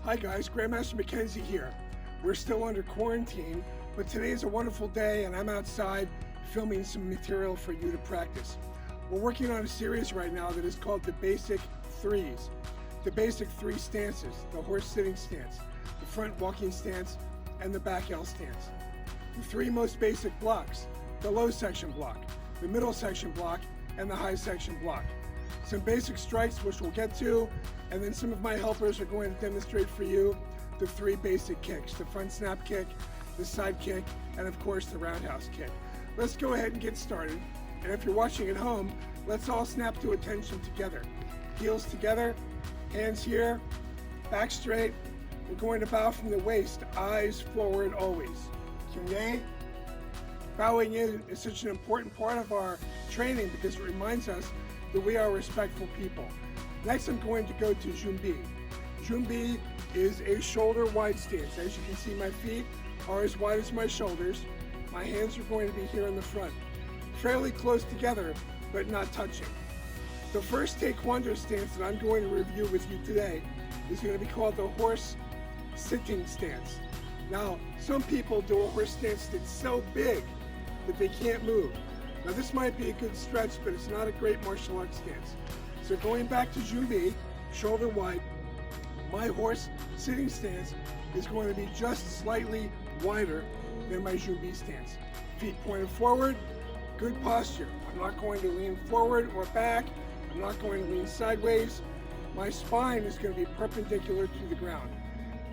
Hi guys, Grandmaster Mackenzie here. We're still under quarantine, but today is a wonderful day and I'm outside filming some material for you to practice. We're working on a series right now that is called the Basic Threes. The basic three stances: the horse sitting stance, the front walking stance, and the back L stance. The three most basic blocks: the low section block, the middle section block, and the high section block. Some basic strikes which we'll get to, and then some of my helpers are going to demonstrate for you the three basic kicks: the front snap kick, the side kick, and of course the roundhouse kick. Let's go ahead and get started. And if you're watching at home, let's all snap to attention together. Heels together, hands here, back straight. We're going to bow from the waist, eyes forward always. Kyung-ye. Bowing in is such an important part of our training because it reminds us that we are respectful people. Next, I'm going to go to Jumbi. Jumbi is a shoulder wide stance. As you can see, my feet are as wide as my shoulders. My hands are going to be here in the front, fairly close together, but not touching. The first Taekwondo stance that I'm going to review with you today is going to be called the horse sitting stance. Now, some people do a horse stance that's so big that they can't move. Now, this might be a good stretch, but it's not a great martial arts stance. So going back to Jumbi, shoulder wide, my horse sitting stance is going to be just slightly wider than my Jumbi stance. Feet pointed forward, good posture. I'm not going to lean forward or back. I'm not going to lean sideways. My spine is going to be perpendicular to the ground.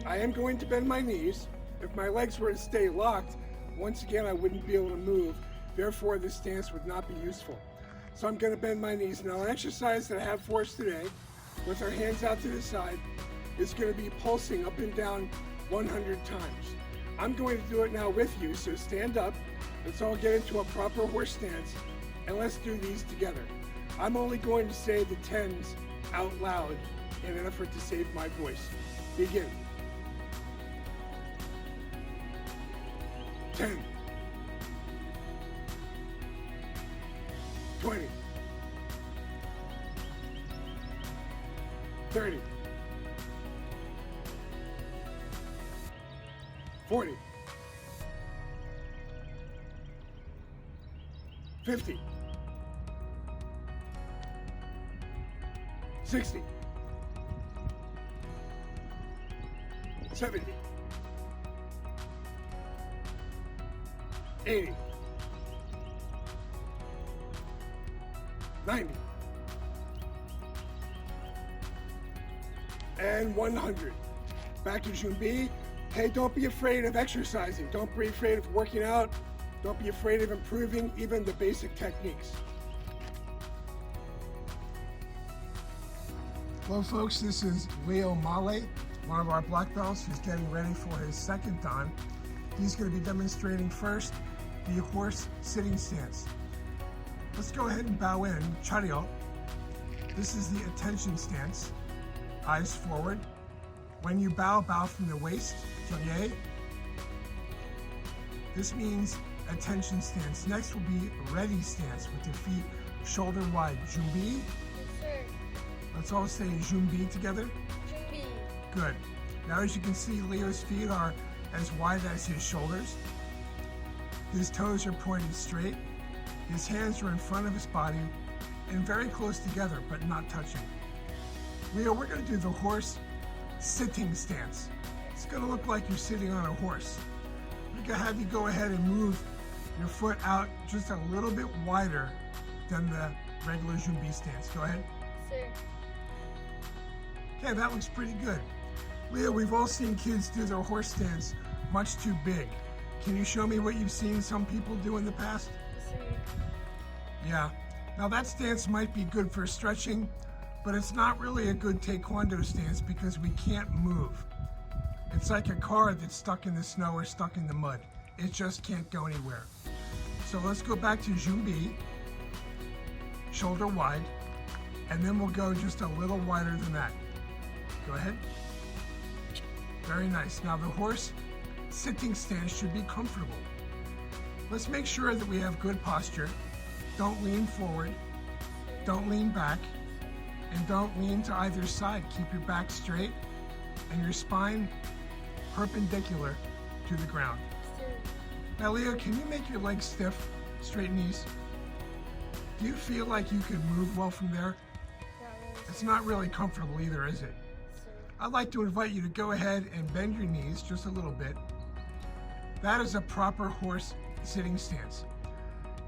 I am going to bend my knees. If my legs were to stay locked, once again, I wouldn't be able to move. Therefore, this stance would not be useful. So I'm going to bend my knees. Now, an exercise that I have for us today, with our hands out to the side, is going to be pulsing up and down 100 times. I'm going to do it now with you, so stand up. Let's all get into a proper horse stance, and let's do these together. I'm only going to say the tens out loud in an effort to save my voice. Begin. 10. 20. 30. 40. 50. 60. 70. 80. 90. And 100. Back to Jumbi. Hey, don't be afraid of exercising. Don't be afraid of working out. Don't be afraid of improving even the basic techniques. Hello folks, this is Leo Male, one of our black belts who's getting ready for his second dan. He's going to be demonstrating first the horse sitting stance. Let's go ahead and bow in, Charyo. This is the attention stance, eyes forward. When you bow, bow from the waist, Kyung-ye. This means attention stance. Next will be ready stance with your feet shoulder wide. Jumbi. Yes, sir. Let's all say Jumbi together. Jumbi. Good. Now as you can see, Leo's feet are as wide as his shoulders. His toes are pointed straight. His hands are in front of his body and very close together, but not touching. Leo, we're going to do the horse sitting stance. It's going to look like you're sitting on a horse. We're going to have you go ahead and move your foot out just a little bit wider than the regular Jumbi stance. Go ahead. Sir. Okay, that looks pretty good. Leo, we've all seen kids do their horse stance much too big. Can you show me what you've seen some people do in the past? Yes, sir. Yeah. Now that stance might be good for stretching, but it's not really a good Taekwondo stance because we can't move. It's like a car that's stuck in the snow or stuck in the mud. It just can't go anywhere. So let's go back to Jumbi, shoulder wide, and then we'll go just a little wider than that. Go ahead. Very nice. Now the horse sitting stance should be comfortable. Let's make sure that we have good posture. Don't lean forward, don't lean back, and don't lean to either side. Keep your back straight and your spine perpendicular to the ground. Sir. Now, Leo, can you make your legs stiff, straight knees? Do you feel like you could move well from there? Not really, It's sir. not really comfortable either, is it? Sir. I'd like to invite you to go ahead and bend your knees just a little bit. That is a proper horse sitting stance.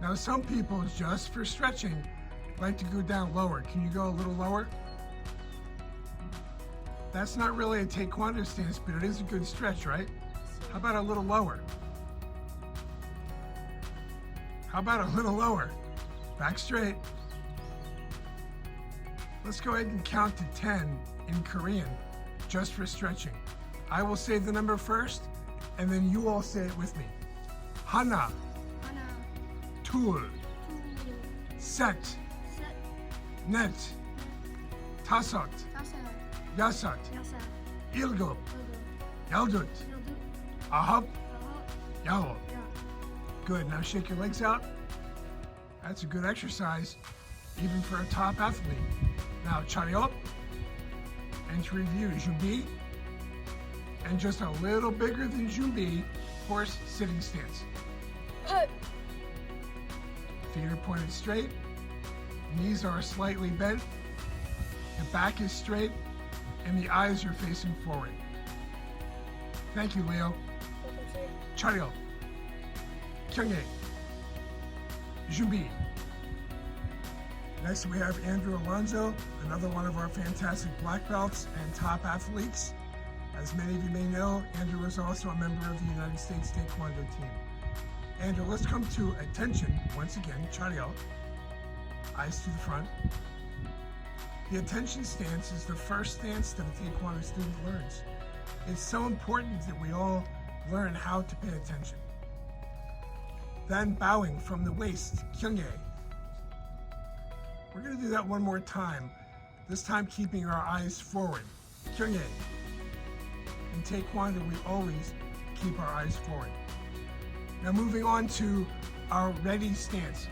Now, some people, just for stretching, like to go down lower. Can you go a little lower? That's not really a taekwondo stance, but it is a good stretch, right? Sir. How about a little lower? How about a little lower? Back straight. Let's go ahead and count to 10 in Korean, just for stretching. I will say the number first, and then you all say it with me. Hana, Hana. 둘, Two. 셋, Set. 넷, 다섯, Tasa. 여섯, Yasa. 일곱, Yogo. 여덟, Yogo. 아홉, Aho. 여덟. Yeah. Good, now shake your legs out. That's a good exercise, even for a top athlete. Now, 차렷. And to review, 준비. And just a little bigger than 준비, horse sitting stance. Hut. Feet are pointed straight. Knees are slightly bent. The back is straight, and the eyes are facing forward. Thank you, Leo. Welcome, sir. 차렷. 경례. 준비. Next, we have Andrew Alonzo, another one of our fantastic black belts and top athletes. As many of you may know, Andrew is also a member of the United States Taekwondo team. Andrew, let's come to attention once again. 차렷. Eyes to the front. The attention stance is the first stance that a Taekwondo student learns. It's so important that we all learn how to pay attention. Then bowing from the waist, kyungye. We're going to do that one more time, this time keeping our eyes forward, kyungye. In Taekwondo, we always keep our eyes forward. Now moving on to our ready stance.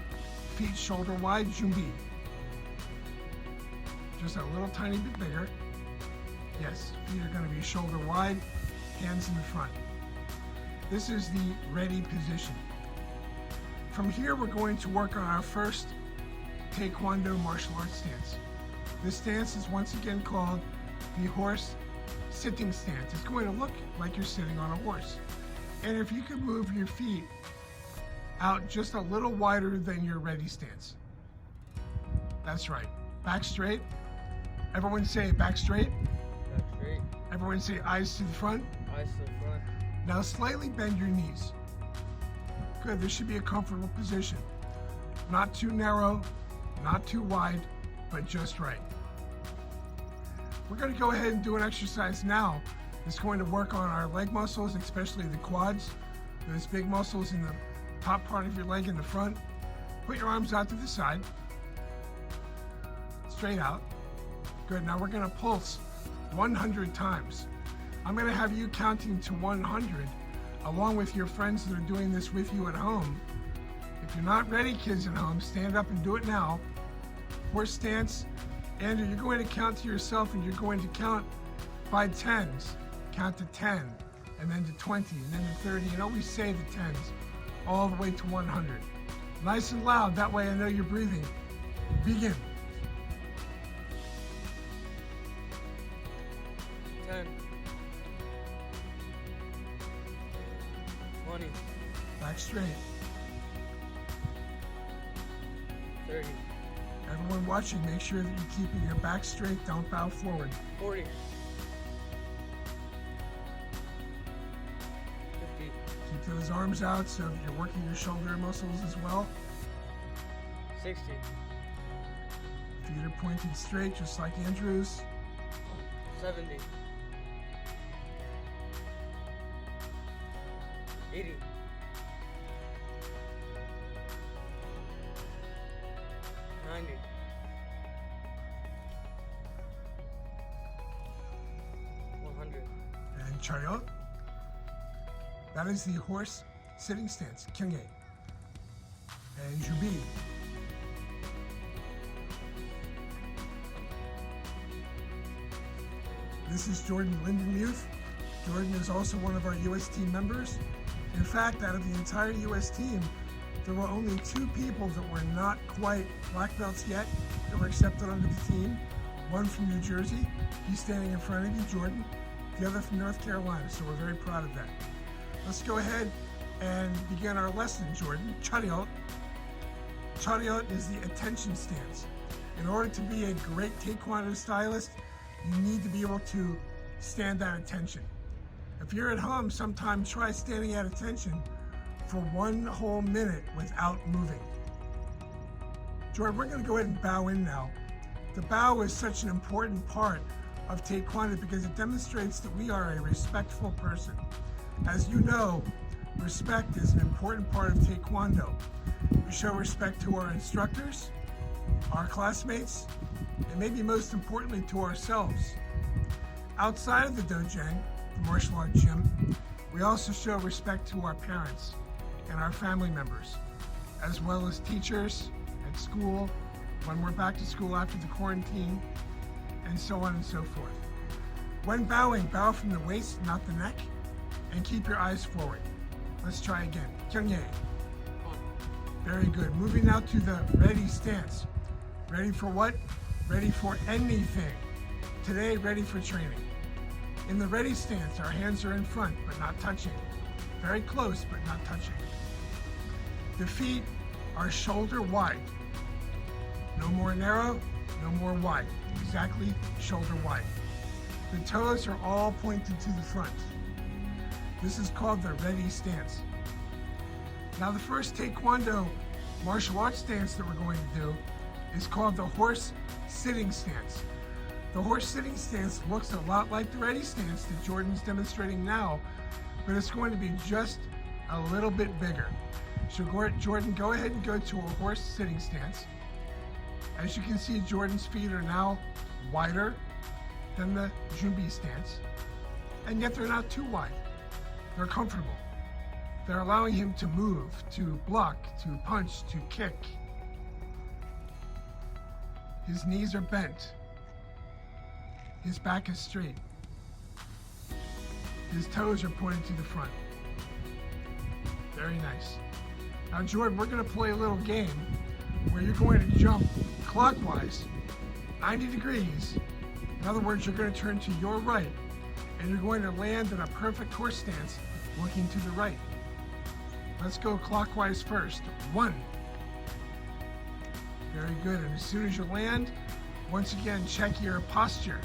Feet shoulder wide, 준비. Just a little tiny bit bigger. Yes, feet are going to be shoulder wide, hands in the front. This is the ready position. From here, we're going to work on our first Taekwondo martial arts stance. This stance is once again called the horse sitting stance. It's going to look like you're sitting on a horse. And if you could move your feet out just a little wider than your ready stance. That's right. Back straight. Everyone say back straight. Back straight. Everyone say eyes to the front. Eyes to the front. Now slightly bend your knees. Good, this should be a comfortable position. Not too narrow, not too wide, but just right. We're going to go ahead and do an exercise now. It's going to work on our leg muscles, especially the quads, those big muscles in the top part of your leg in the front. Put your arms out to the side, straight out. Good, now we're going to pulse 100 times. I'm going to have you counting to 100 along with your friends that are doing this with you at home. If you're not ready, kids at home, stand up and do it now. Horse stance. Andrew, you're going to count to yourself and you're going to count by tens. Count to 10, and then to 20, and then to 30, and always say the tens, all the way to 100. Nice and loud, that way I know you're breathing. Begin. 10. 20. Back straight. 30. Everyone watching, make sure that you're keeping your back straight, don't bow forward. 40. 50. Keep those arms out so that you're working your shoulder muscles as well. 60. Feet are pointed straight, just like Andrew's. 70. 80. 90. 100. And 차렷. That is the horse sitting stance, kyungye. And 준비. This is Jordan Lindenmuth. Jordan is also one of our U.S. team members. In fact, out of the entire U.S. team, there were only 2 people that were not quite black belts yet that were accepted onto the team. One from New Jersey, he's standing in front of you, Jordan. The other from North Carolina, so we're very proud of that. Let's go ahead and begin our lesson, Jordan. Chariot. Chariot is the attention stance. In order to be a great Taekwondo stylist, you need to be able to stand at attention. If you're at home, sometime try standing at attention for 1 whole minute without moving. Jordan, we're going to go ahead and bow in now. The bow is such an important part of Taekwondo because it demonstrates that we are a respectful person. As you know, respect is an important part of Taekwondo. We show respect to our instructors, our classmates, and maybe most importantly to ourselves. Outside of the dojang, the martial art gym, we also show respect to our parents and our family members, as well as teachers at school, when we're back to school after the quarantine, and so on and so forth. When bowing, bow from the waist, not the neck, and keep your eyes forward. Let's try again. Kyungye. Very good. Moving now to the ready stance. Ready for what? Ready for anything. Today, ready for training. In the ready stance, our hands are in front, but not touching. Very close, but not touching. The feet are shoulder wide. No more narrow, no more wide. Exactly shoulder wide. The toes are all pointed to the front. This is called the ready stance. Now the first Taekwondo martial arts stance that we're going to do is called the horse sitting stance. The horse sitting stance looks a lot like the ready stance that Jordan's demonstrating now, but it's going to be just a little bit bigger. So Jordan, go ahead and go to a horse sitting stance. As you can see, Jordan's feet are now wider than the Junbi stance, and yet they're not too wide. They're comfortable. They're allowing him to move, to block, to punch, to kick. His knees are bent. His back is straight. His toes are pointed to the front. Very nice. Now, Jordan, we're going to play a little game where you're going to jump clockwise 90 degrees. In other words, you're going to turn to your right, and you're going to land in a perfect horse stance looking to the right. Let's go clockwise first. 1. Very good. And as soon as you land, once again, check your posture.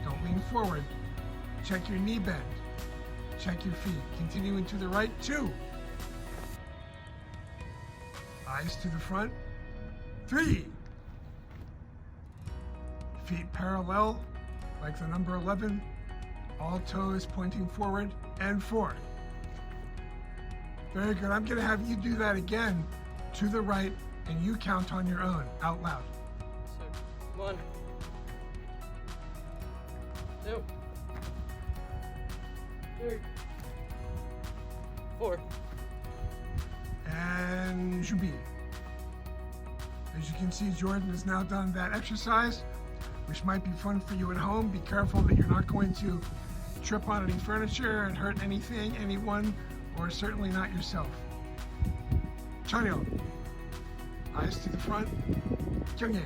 Don't lean forward. Check your knee bend. Check your feet. Continuing to the right. 2. Eyes to the front. 3. Feet parallel, like the number 11. All toes pointing forward. And 4. Very good. I'm going to have you do that again to the right, and you count on your own, out loud. 1, 2, 3, 4. And Jubi. As you can see, Jordan has now done that exercise, which might be fun for you at home. Be careful that you're not going to trip on any furniture and hurt anything, anyone, or certainly not yourself. Chanyo. Eyes to the front. Kyungye.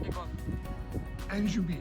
Take 1. And Jubi.